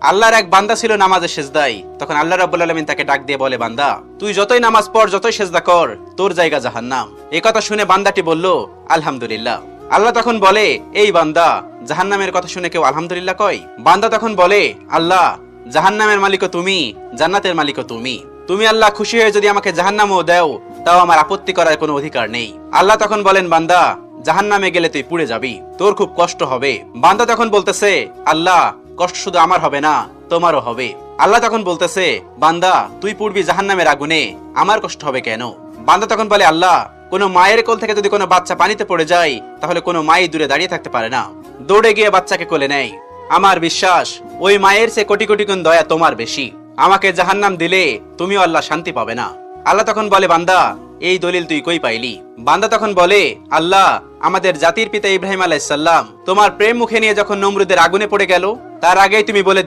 আল্লাহর এক বান্দা ছিল নামাজে সেজদায়। তখন আল্লাহ রাব্বুল আলামিন তাকে ডাক দিয়ে বলে, বান্দা তুই যতই নামাজ পড়, যতই সেজদা কর, তোর জায়গা জাহান্নাম। এই কথা শুনে বান্দাটি বলল, আলহামদুলিল্লাহ। আল্লাহ তখন বলে, এই বান্দা, জাহান্নামের কথা শুনে কেউ আলহামদুলিল্লাহ কয়? বান্দা তখন বলে, আল্লাহ, জাহান্নামের মালিকও তুমি, জান্নাতের মালিকও তুমি। তুমি আল্লাহ খুশি হয়ে যদি আমাকে জাহান্নামও দাও, তাও আমার আপত্তি করার কোনো অধিকার নেই। আল্লাহ তখন বলেন, বান্দা, জাহান্নামে গেলে তুই পুড়ে যাবি, তোর খুব কষ্ট হবে। বান্দা তখন বলতেছে, আল্লাহ, কষ্ট শুধু আমার হবে না, তোমারও হবে। আল্লাহ তখন বলতেছে, বান্দা, তুই পুড়বি জাহান্নামের আগুনে, আমার কষ্ট হবে কেন? বান্দা তখন বলে, আল্লাহ, কোনো মায়ের কোল থেকে যদি কোনো বাচ্চা পানিতে পড়ে যায়, তাহলে কোনো মাই দূরে দাঁড়িয়ে থাকতে পারে না, দৌড়ে গিয়ে বাচ্চাকে কোলে নেয়। আমার বিশ্বাস, ওই মায়ের চেয়ে কোটি কোটি গুণ দয়া তোমার বেশি। আমাকে জাহান্নাম দিলে তুমিও আল্লাহ শান্তি পাবে না। আল্লাহ তখন বলে, বান্দা, এই দলিল তুই কই পাইলি? বান্দা তখন বলে, আল্লাহ, আমাদের জাতির পিতা ইব্রাহিম আলাইহিস সালাম তোমার প্রেম মুখে নিয়ে যখন নমরুদের আগুনে পড়ে গেল, তার আগেই তুমি বলে